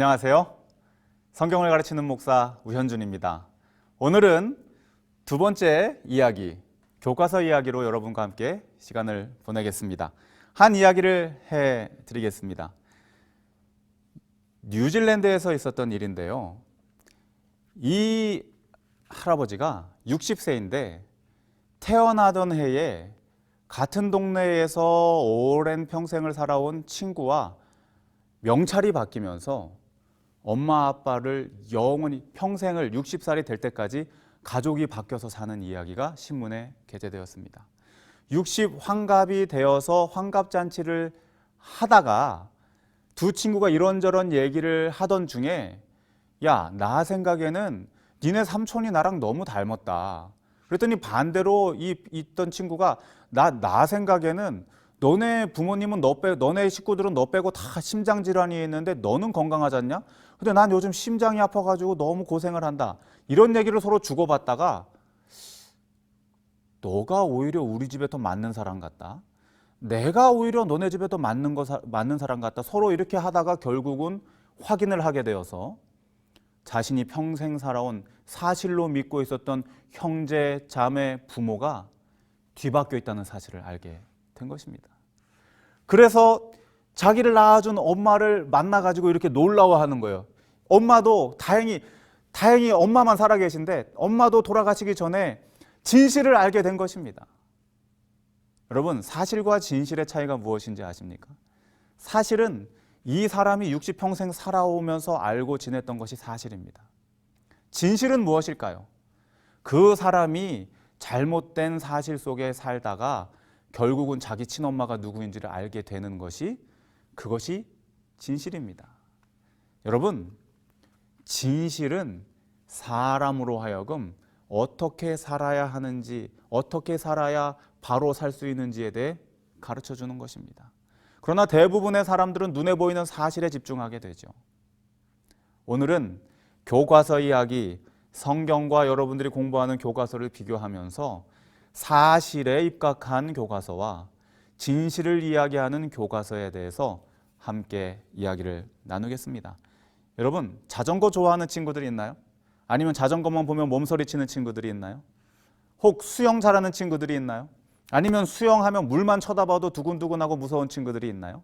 안녕하세요. 성경을 가르치는 목사 우현준입니다. 오늘은 두 번째 이야기, 교과서 이야기로 여러분과 함께 시간을 보내겠습니다. 한 이야기를 해드리겠습니다. 뉴질랜드에서 있었던 일인데요. 이 할아버지가 60세인데 태어나던 해에 같은 동네에서 오랜 평생을 살아온 친구와 명찰이 바뀌면서 엄마 아빠를 영원히 평생을 60살이 될 때까지 가족이 바뀌어서 사는 이야기가 신문에 게재되었습니다. 60 환갑이 되어서 환갑잔치를 하다가 두 친구가 이런저런 얘기를 하던 중에 야, 나 생각에는 니네 삼촌이 나랑 너무 닮았다. 그랬더니 반대로 있던 친구가 나 생각에는 너네 부모님은 너네 식구들은 너 빼고 다 심장질환이 있는데 너는 건강하지 않냐? 근데 난 요즘 심장이 아파가지고 너무 고생을 한다. 이런 얘기를 서로 주고받다가 너가 오히려 우리 집에 더 맞는 사람 같다. 내가 오히려 너네 집에 더 맞는 사람 같다. 서로 이렇게 하다가 결국은 확인을 하게 되어서 자신이 평생 살아온 사실로 믿고 있었던 형제, 자매, 부모가 뒤바뀌어 있다는 사실을 알게 된 것입니다. 그래서 자기를 낳아준 엄마를 만나가지고 이렇게 놀라워하는 거예요. 엄마도 다행히 엄마만 살아계신데 엄마도 돌아가시기 전에 진실을 알게 된 것입니다. 여러분, 사실과 진실의 차이가 무엇인지 아십니까? 사실은 이 사람이 60평생 살아오면서 알고 지냈던 것이 사실입니다. 진실은 무엇일까요? 그 사람이 잘못된 사실 속에 살다가 결국은 자기 친엄마가 누구인지를 알게 되는 것이 그것이 진실입니다. 여러분, 진실은 사람으로 하여금 어떻게 살아야 하는지, 어떻게 살아야 바로 살 수 있는지에 대해 가르쳐 주는 것입니다. 그러나 대부분의 사람들은 눈에 보이는 사실에 집중하게 되죠. 오늘은 교과서 이야기, 성경과 여러분들이 공부하는 교과서를 비교하면서 사실에 입각한 교과서와 진실을 이야기하는 교과서에 대해서 함께 이야기를 나누겠습니다. 여러분, 자전거 좋아하는 친구들이 있나요? 아니면 자전거만 보면 몸서리 치는 친구들이 있나요? 혹 수영 잘하는 친구들이 있나요? 아니면 수영하면 물만 쳐다봐도 두근두근하고 무서운 친구들이 있나요?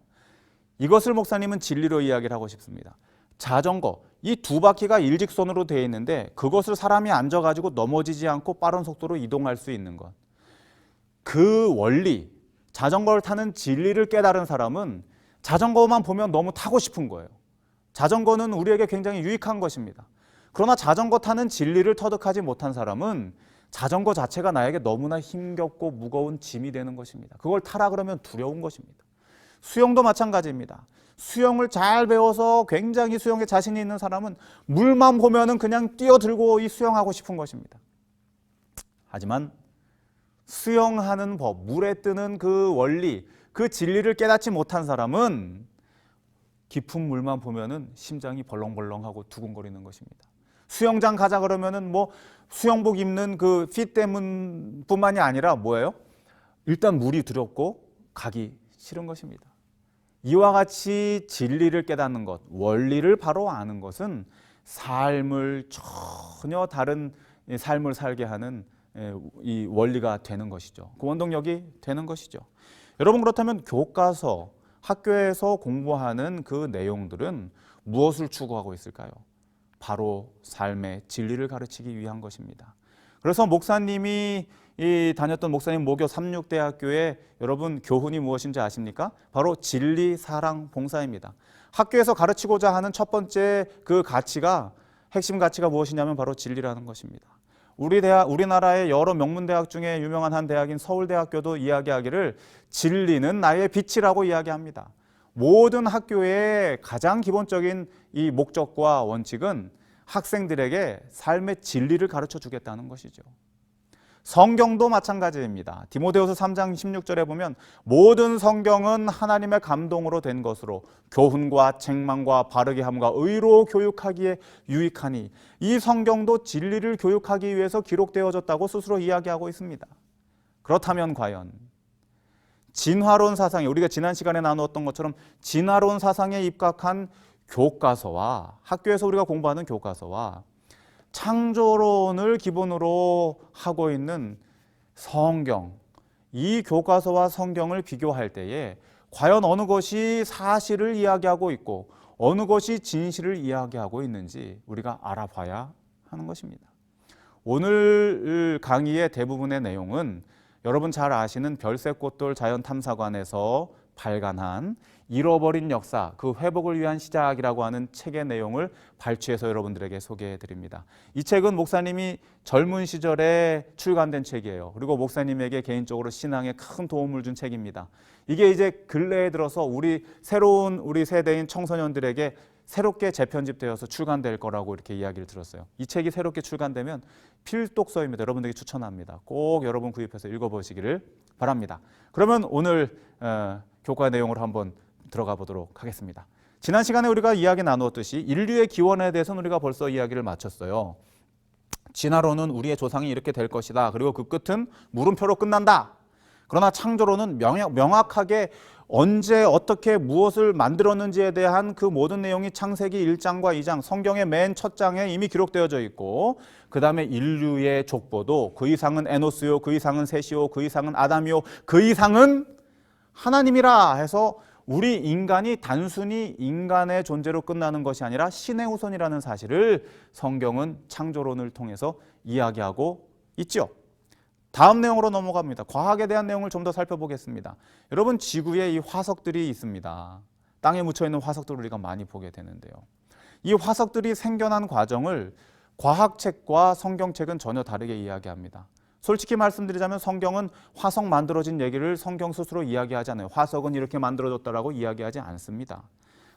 이것을 목사님은 진리로 이야기를 하고 싶습니다. 자전거, 이 두 바퀴가 일직선으로 되어 있는데 그것을 사람이 앉아가지고 넘어지지 않고 빠른 속도로 이동할 수 있는 것. 그 원리, 자전거를 타는 진리를 깨달은 사람은 자전거만 보면 너무 타고 싶은 거예요. 자전거는 우리에게 굉장히 유익한 것입니다. 그러나 자전거 타는 진리를 터득하지 못한 사람은 자전거 자체가 나에게 너무나 힘겹고 무거운 짐이 되는 것입니다. 그걸 타라 그러면 두려운 것입니다. 수영도 마찬가지입니다. 수영을 잘 배워서 굉장히 수영에 자신이 있는 사람은 물만 보면은 그냥 뛰어들고 이 수영하고 싶은 것입니다. 하지만 수영하는 법, 물에 뜨는 그 원리, 그 진리를 깨닫지 못한 사람은 깊은 물만 보면은 심장이 벌렁벌렁하고 두근거리는 것입니다. 수영장 가자 그러면은 뭐 수영복 입는 그 핏 때문뿐만이 아니라 뭐예요? 일단 물이 두렵고 가기 싫은 것입니다. 이와 같이 진리를 깨닫는 것, 원리를 바로 아는 것은 삶을 전혀 다른 삶을 살게 하는 이 원리가 되는 것이죠. 그 원동력이 되는 것이죠. 여러분, 그렇다면 교과서, 학교에서 공부하는 그 내용들은 무엇을 추구하고 있을까요? 바로 삶의 진리를 가르치기 위한 것입니다. 그래서 목사님이 다녔던 목사님 모교 삼육대학교의 여러분 교훈이 무엇인지 아십니까? 바로 진리, 사랑, 봉사입니다. 학교에서 가르치고자 하는 첫 번째 그 가치가, 핵심 가치가 무엇이냐면 바로 진리라는 것입니다. 우리나라의 여러 명문대학 중에 유명한 한 대학인 서울대학교도 이야기하기를 진리는 나의 빛이라고 이야기합니다. 모든 학교의 가장 기본적인 이 목적과 원칙은 학생들에게 삶의 진리를 가르쳐 주겠다는 것이죠. 성경도 마찬가지입니다. 디모데후서 3장 16절에 보면 모든 성경은 하나님의 감동으로 된 것으로 교훈과 책망과 바르게 함과 의로 교육하기에 유익하니, 이 성경도 진리를 교육하기 위해서 기록되어졌다고 스스로 이야기하고 있습니다. 그렇다면 과연 진화론 사상이, 우리가 지난 시간에 나누었던 것처럼 진화론 사상에 입각한 교과서와 학교에서 우리가 공부하는 교과서와 창조론을 기본으로 하고 있는 성경, 이 교과서와 성경을 비교할 때에 과연 어느 것이 사실을 이야기하고 있고 어느 것이 진실을 이야기하고 있는지 우리가 알아봐야 하는 것입니다. 오늘 강의의 대부분의 내용은 여러분 잘 아시는 별새꽃돌 자연탐사관에서 발간한 잃어버린 역사, 그 회복을 위한 시작이라고 하는 책의 내용을 발췌해서 여러분들에게 소개해 드립니다. 이 책은 목사님이 젊은 시절에 출간된 책이에요. 그리고 목사님에게 개인적으로 신앙에 큰 도움을 준 책입니다. 이게 이제 근래에 들어서 새로운 우리 세대인 청소년들에게 새롭게 재편집되어서 출간될 거라고 이렇게 이야기를 들었어요. 이 책이 새롭게 출간되면 필독서입니다. 여러분들에게 추천합니다. 꼭 여러분 구입해서 읽어보시기를 바랍니다. 그러면 오늘 교과 내용으로 한번 들어가 보도록 하겠습니다. 지난 시간에 우리가 이야기 나누었듯이 인류의 기원에 대해서는 우리가 벌써 이야기를 마쳤어요. 진화론은 우리의 조상이 이렇게 될 것이다. 그리고 그 끝은 물음표로 끝난다. 그러나 창조론은 명확하게 언제 어떻게 무엇을 만들었는지에 대한 그 모든 내용이 창세기 1장과 2장 성경의 맨 첫 장에 이미 기록되어져 있고, 그 다음에 인류의 족보도 그 이상은 에노스요, 그 이상은 셋이요, 그 이상은 아담이요, 그 이상은 하나님이라 해서 우리 인간이 단순히 인간의 존재로 끝나는 것이 아니라 신의 후손이라는 사실을 성경은 창조론을 통해서 이야기하고 있죠. 다음 내용으로 넘어갑니다. 과학에 대한 내용을 좀 더 살펴보겠습니다. 여러분, 지구에 이 화석들이 있습니다. 땅에 묻혀있는 화석들을 우리가 많이 보게 되는데요. 이 화석들이 생겨난 과정을 과학책과 성경책은 전혀 다르게 이야기합니다. 솔직히 말씀드리자면 성경은 화석 만들어진 얘기를 성경 스스로 이야기하지 않아요. 화석은 이렇게 만들어졌다라고 이야기하지 않습니다.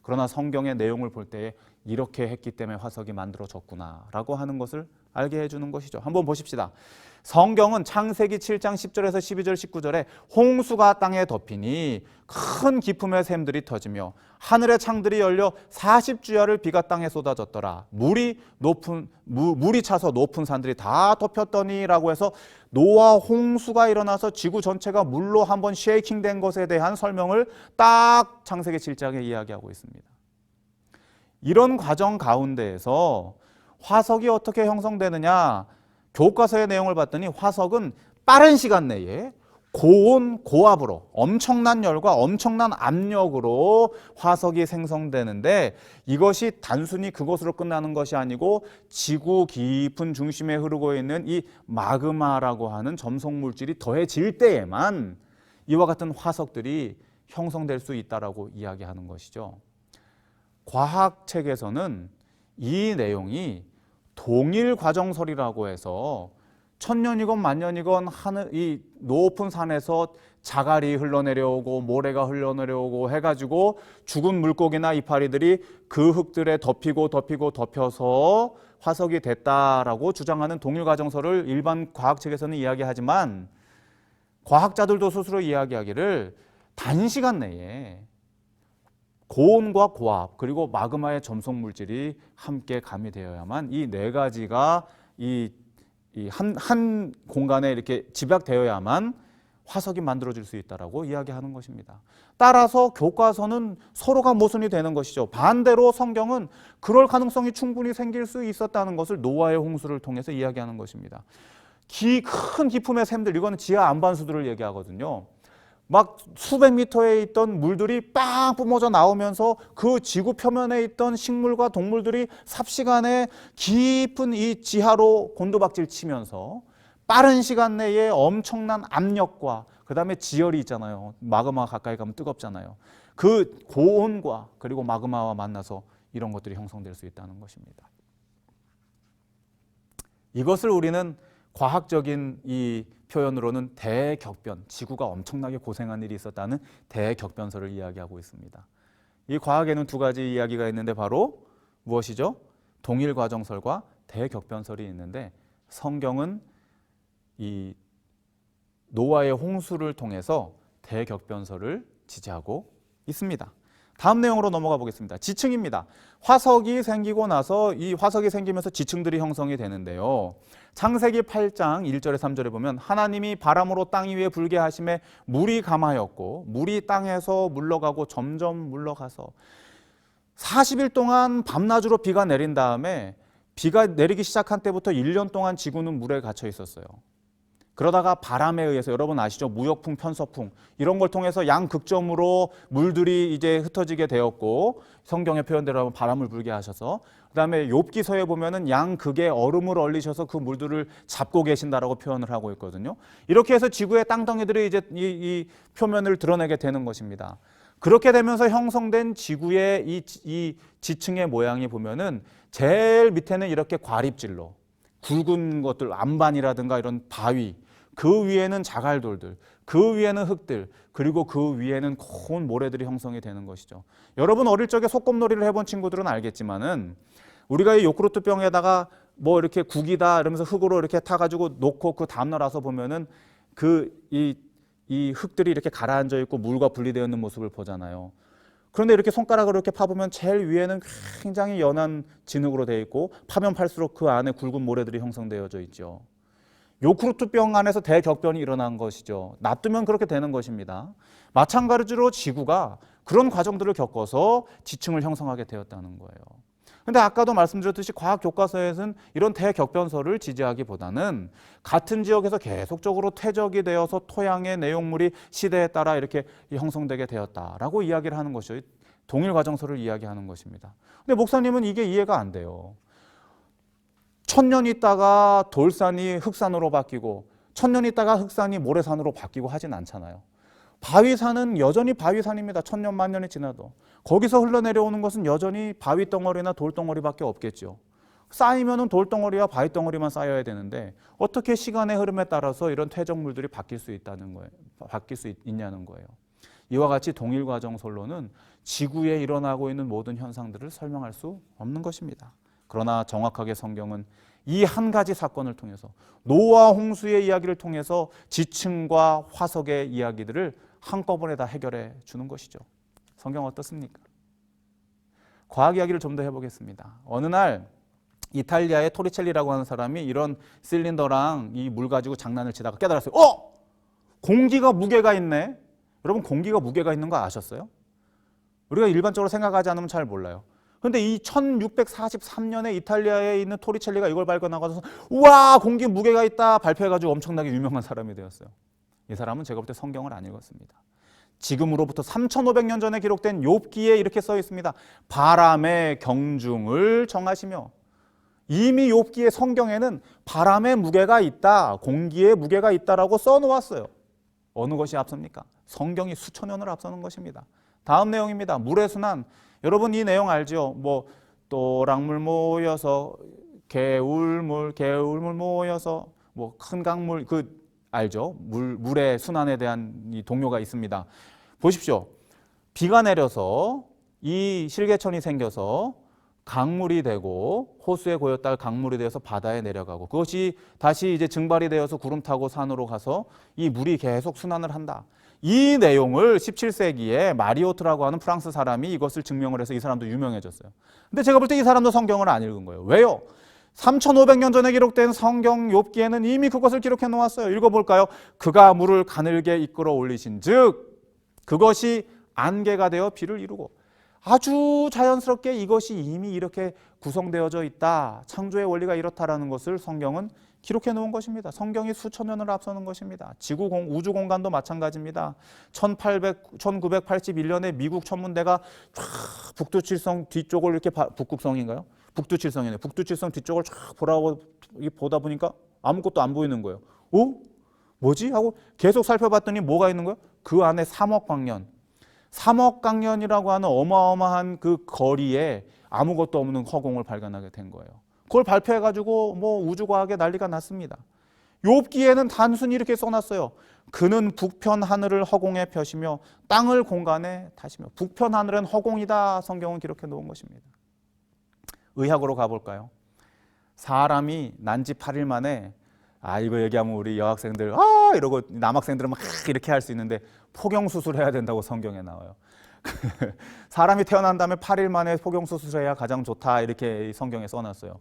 그러나 성경의 내용을 볼 때 이렇게 했기 때문에 화석이 만들어졌구나 라고 하는 것을 알게 해주는 것이죠. 한번 보십시다. 성경은 창세기 7장 10절에서 12절 19절에 홍수가 땅에 덮이니 큰 기품의 샘들이 터지며 하늘의 창들이 열려 40주야를 비가 땅에 쏟아졌더라. 물이 차서 높은 산들이 다 덮였더니 라고 해서 노아 홍수가 일어나서 지구 전체가 물로 한번 쉐이킹된 것에 대한 설명을 딱 창세기 7장에 이야기하고 있습니다. 이런 과정 가운데에서 화석이 어떻게 형성되느냐, 교과서의 내용을 봤더니 화석은 빠른 시간 내에 고온 고압으로 엄청난 열과 엄청난 압력으로 화석이 생성되는데, 이것이 단순히 그것으로 끝나는 것이 아니고 지구 깊은 중심에 흐르고 있는 이 마그마라고 하는 점성 물질이 더해질 때에만 이와 같은 화석들이 형성될 수 있다라고 이야기하는 것이죠. 과학책에서는 이 내용이 동일 과정설이라고 해서 천년이건 만년이건 이 높은 산에서 자갈이 흘러내려오고 모래가 흘러내려오고 해가지고 죽은 물고기나 이파리들이 그 흙들에 덮여서 화석이 됐다라고 주장하는 동일 과정설을 일반 과학책에서는 이야기하지만, 과학자들도 스스로 이야기하기를 단시간 내에 고온과 고압 그리고 마그마의 점성 물질이 함께 가미되어야만 이 네 가지가 한 공간에 이렇게 집약되어야만 화석이 만들어질 수 있다라고 이야기하는 것입니다. 따라서 교과서는 서로가 모순이 되는 것이죠. 반대로 성경은 그럴 가능성이 충분히 생길 수 있었다는 것을 노아의 홍수를 통해서 이야기하는 것입니다. 큰 기품의 샘들, 이거는 지하 안반수들을 얘기하거든요. 막 수백 미터에 있던 물들이 빵 뿜어져 나오면서 그 지구 표면에 있던 식물과 동물들이 삽시간에 깊은 이 지하로 곤두박질 치면서 빠른 시간 내에 엄청난 압력과 그 다음에 지열이 있잖아요. 마그마 가까이 가면 뜨겁잖아요. 그 고온과 그리고 마그마와 만나서 이런 것들이 형성될 수 있다는 것입니다. 이것을 우리는 과학적인 이 표현으로는 대격변, 지구가 엄청나게 고생한 일이 있었다는 대격변설을 이야기하고 있습니다. 이 과학에는 두 가지 이야기가 있는데 바로 무엇이죠? 동일과정설과 대격변설이 있는데, 성경은 이 노아의 홍수를 통해서 대격변설을 지지하고 있습니다. 다음 내용으로 넘어가 보겠습니다. 지층입니다. 화석이 생기고 나서 이 화석이 생기면서 지층들이 형성이 되는데요. 창세기 8장 1절에 3절에 보면 하나님이 바람으로 땅 위에 불게 하심에 물이 감하였고 물이 땅에서 물러가고 점점 물러가서 40일 동안 밤낮으로 비가 내린 다음에 비가 내리기 시작한 때부터 1년 동안 지구는 물에 갇혀 있었어요. 그러다가 바람에 의해서, 여러분 아시죠? 무역풍, 편서풍 이런 걸 통해서 양극점으로 물들이 이제 흩어지게 되었고, 성경의 표현대로 하면 바람을 불게 하셔서, 그다음에 욥기서에 보면은 양극에 얼음을 얼리셔서 그 물들을 잡고 계신다라고 표현을 하고 있거든요. 이렇게 해서 지구의 땅덩이들이 이제 이 표면을 드러내게 되는 것입니다. 그렇게 되면서 형성된 지구의 이 지층의 모양이 보면은 제일 밑에는 이렇게 과립질로 굵은 것들, 안반이라든가 이런 바위, 그 위에는 자갈돌들, 그 위에는 흙들, 그리고 그 위에는 고운 모래들이 형성이 되는 것이죠. 여러분 어릴 적에 소꿉놀이를 해본 친구들은 알겠지만은, 우리가 이 요구르트 병에다가 뭐 이렇게 국이다 이러면서 흙으로 이렇게 타가지고 놓고 그 다음날 와서 보면은 이 흙들이 이렇게 가라앉아 있고 물과 분리되어 있는 모습을 보잖아요. 그런데 이렇게 손가락으로 이렇게 파보면 제일 위에는 굉장히 연한 진흙으로 되어 있고, 파면 팔수록 그 안에 굵은 모래들이 형성되어져 있죠. 요구르트병 안에서 대격변이 일어난 것이죠. 놔두면 그렇게 되는 것입니다. 마찬가지로 지구가 그런 과정들을 겪어서 지층을 형성하게 되었다는 거예요. 근데 아까도 말씀드렸듯이 과학 교과서에서는 이런 대격변설을 지지하기보다는 같은 지역에서 계속적으로 퇴적이 되어서 토양의 내용물이 시대에 따라 이렇게 형성되게 되었다라고 이야기를 하는 것이죠. 동일 과정설을 이야기하는 것입니다. 근데 목사님은 이게 이해가 안 돼요. 1000년 있다가 돌산이 흑산으로 바뀌고 1000년 있다가 흑산이 모래산으로 바뀌고 하진 않잖아요. 바위산은 여전히 바위산입니다. 1000년 만년이 지나도. 거기서 흘러내려오는 것은 여전히 바위 덩어리나 돌 덩어리밖에 없겠죠. 쌓이면은 돌 덩어리와 바위 덩어리만 쌓여야 되는데 어떻게 시간의 흐름에 따라서 이런 퇴적물들이 바뀔 수 있다는 거예요. 바뀔 수 있냐는 거예요. 이와 같이 동일 과정설로는 지구에 일어나고 있는 모든 현상들을 설명할 수 없는 것입니다. 그러나 정확하게 성경은 이 한 가지 사건을 통해서, 노아 홍수의 이야기를 통해서 지층과 화석의 이야기들을 한꺼번에 다 해결해 주는 것이죠. 성경 어떻습니까? 과학 이야기를 좀 더 해보겠습니다. 어느 날 이탈리아의 토리첼리라고 하는 사람이 이런 실린더랑 이 물 가지고 장난을 치다가 깨달았어요. 공기가 무게가 있네. 여러분 공기가 무게가 있는 거 아셨어요? 우리가 일반적으로 생각하지 않으면 잘 몰라요. 그런데 이 1643년에 이탈리아에 있는 토리첼리가 이걸 발견하고서 우와 공기 무게가 있다 발표해가지고 엄청나게 유명한 사람이 되었어요. 이 사람은 제가 볼 때 성경을 안 읽었습니다. 지금으로부터 3500년 전에 기록된 욥기에 이렇게 써 있습니다. 바람의 경중을 정하시며. 이미 욥기의 성경에는 바람의 무게가 있다, 공기의 무게가 있다라고 써놓았어요. 어느 것이 앞섭니까? 성경이 수천 년을 앞서는 것입니다. 다음 내용입니다. 물의 순환. 여러분 이 내용 알죠? 뭐 또랑물 모여서 개울물 모여서 뭐 큰 강물 알죠? 물의 순환에 대한 이 동요가 있습니다. 보십시오. 비가 내려서 이 실개천이 생겨서 강물이 되고 호수에 고였다가 강물이 되어서 바다에 내려가고 그것이 다시 이제 증발이 되어서 구름 타고 산으로 가서 이 물이 계속 순환을 한다. 이 내용을 17세기에 마리오트라고 하는 프랑스 사람이 이것을 증명을 해서 이 사람도 유명해졌어요. 근데 제가 볼 때 이 사람도 성경을 안 읽은 거예요. 왜요? 3500년 전에 기록된 성경 욥기에는 이미 그것을 기록해 놓았어요. 읽어볼까요? 그가 물을 가늘게 이끌어 올리신 즉 그것이 안개가 되어 비를 이루고. 아주 자연스럽게 이것이 이미 이렇게 구성되어져 있다. 창조의 원리가 이렇다라는 것을 성경은 기록해 놓은 것입니다. 성경이 수천 년을 앞서는 것입니다. 우주 공간도 마찬가지입니다. 1981년에 미국 천문대가 북두칠성 뒤쪽을 이렇게 북극성인가요? 북두칠성이네. 북두칠성 뒤쪽을 쫙 보다 보니까 아무것도 안 보이는 거예요. 뭐지? 하고 계속 살펴봤더니 뭐가 있는 거예요? 그 안에 3억 광년. 3억 광년이라고 하는 어마어마한 그 거리에 아무것도 없는 허공을 발견하게 된 거예요. 그걸 발표해가지고 뭐 우주과학에 난리가 났습니다. 욥기에는 단순히 이렇게 써놨어요. 그는 북편 하늘을 허공에 펴시며 땅을 공간에 타시며. 북편 하늘은 허공이다. 성경은 기록해 놓은 것입니다. 의학으로 가볼까요? 사람이 난지 8일 만에 이거 얘기하면 우리 여학생들 이러고 남학생들은 막 이렇게 할 수 있는데 포경수술해야 된다고 성경에 나와요. 사람이 태어난 다음에 8일 만에 포경수술해야 가장 좋다 이렇게 성경에 써놨어요.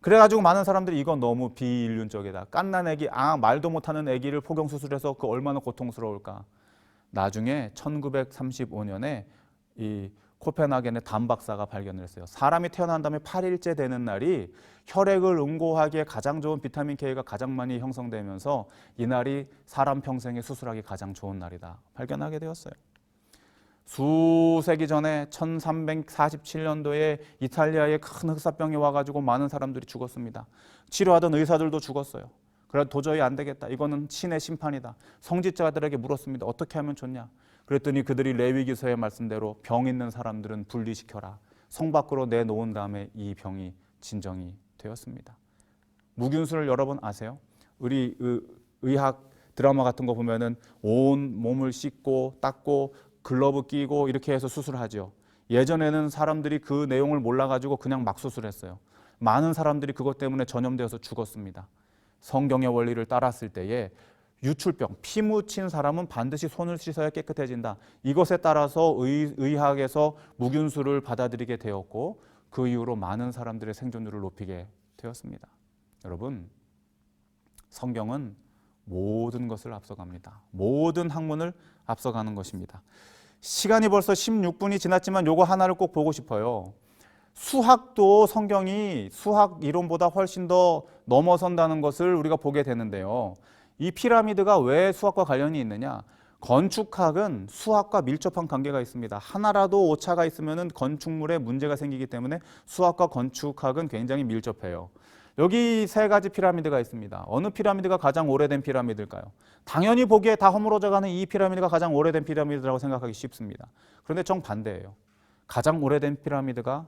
그래가지고 많은 사람들이 이건 너무 비인륜적이다. 갓난 애기, 말도 못하는 애기를 포경수술해서 그 얼마나 고통스러울까. 나중에 1935년에 이 코펜하겐의 담 박사가 발견을 했어요. 사람이 태어난 다음에 8일째 되는 날이 혈액을 응고하기에 가장 좋은 비타민 K가 가장 많이 형성되면서 이날이 사람 평생에 수술하기 가장 좋은 날이다 발견하게 되었어요. 수세기 전에 1347년도에 이탈리아에 큰 흑사병이 와가지고 많은 사람들이 죽었습니다. 치료하던 의사들도 죽었어요. 그래도 도저히 안 되겠다. 이거는 신의 심판이다. 성직자들에게 물었습니다. 어떻게 하면 좋냐? 그랬더니 그들이 레위기서의 말씀대로 병 있는 사람들은 분리시켜라. 성 밖으로 내놓은 다음에 이 병이 진정이 되었습니다. 무균수를 여러분 아세요? 우리 의학 드라마 같은 거 보면은 온 몸을 씻고 닦고 글러브 끼고 이렇게 해서 수술하죠. 예전에는 사람들이 그 내용을 몰라가지고 그냥 막 수술했어요. 많은 사람들이 그것 때문에 전염되어서 죽었습니다. 성경의 원리를 따랐을 때에 유출병, 피 묻힌 사람은 반드시 손을 씻어야 깨끗해진다. 이것에 따라서 의학에서 무균수를 받아들이게 되었고 그 이후로 많은 사람들의 생존율을 높이게 되었습니다. 여러분, 성경은 모든 것을 앞서갑니다. 모든 학문을 앞서가는 것입니다. 시간이 벌써 16분이 지났지만 요거 하나를 꼭 보고 싶어요. 수학도 성경이 수학 이론보다 훨씬 더 넘어선다는 것을 우리가 보게 되는데요. 이 피라미드가 왜 수학과 관련이 있느냐? 건축학은 수학과 밀접한 관계가 있습니다. 하나라도 오차가 있으면 건축물에 문제가 생기기 때문에 수학과 건축학은 굉장히 밀접해요. 여기 세 가지 피라미드가 있습니다. 어느 피라미드가 가장 오래된 피라미드일까요? 당연히 보기에 다 허물어져가는 이 피라미드가 가장 오래된 피라미드라고 생각하기 쉽습니다. 그런데 정반대예요. 가장 오래된 피라미드가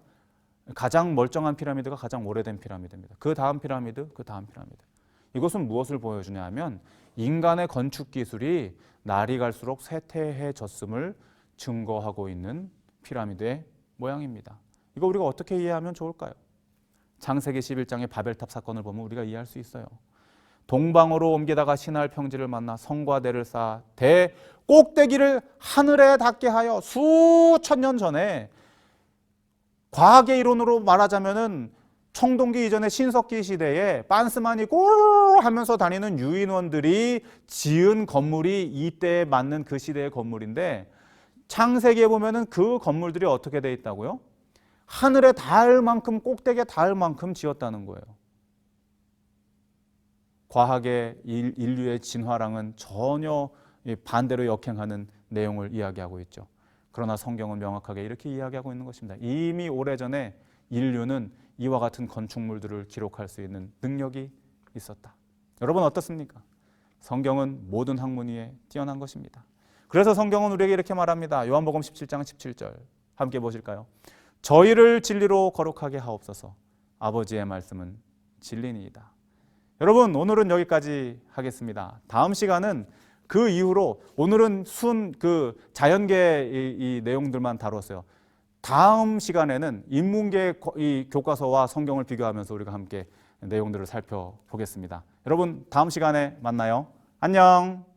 가장 멀쩡한 피라미드가 가장 오래된 피라미드입니다. 그 다음 피라미드, 그 다음 피라미드. 이것은 무엇을 보여주냐 하면 인간의 건축 기술이 날이 갈수록 쇠퇴해졌음을 증거하고 있는 피라미드의 모양입니다. 이거 우리가 어떻게 이해하면 좋을까요? 창세기 11장의 바벨탑 사건을 보면 우리가 이해할 수 있어요. 동방으로 옮기다가 신할 평지를 만나 성과 대를 쌓아 대 꼭대기를 하늘에 닿게 하여 수천 년 전에 과학의 이론으로 말하자면은 청동기 이전의 신석기 시대에 빤스만이 꼴 하면서 다니는 유인원들이 지은 건물이 이때에 맞는 그 시대의 건물인데 창세기에 보면은 그 건물들이 어떻게 돼 있다고요? 하늘에 닿을 만큼 꼭대기에 닿을 만큼 지었다는 거예요. 과학의 인류의 진화랑은 전혀 반대로 역행하는 내용을 이야기하고 있죠. 그러나 성경은 명확하게 이렇게 이야기하고 있는 것입니다. 이미 오래전에 인류는 이와 같은 건축물들을 기록할 수 있는 능력이 있었다. 여러분 어떻습니까? 성경은 모든 학문 위에 뛰어난 것입니다. 그래서 성경은 우리에게 이렇게 말합니다. 요한복음 17장 17절 함께 보실까요? 저희를 진리로 거룩하게 하옵소서. 아버지의 말씀은 진리니이다. 여러분 오늘은 여기까지 하겠습니다. 다음 시간은 그 이후로 오늘은 그 자연계 이 내용들만 다뤘어요. 다음 시간에는 인문계 이 교과서와 성경을 비교하면서 우리가 함께 내용들을 살펴보겠습니다. 여러분 다음 시간에 만나요. 안녕.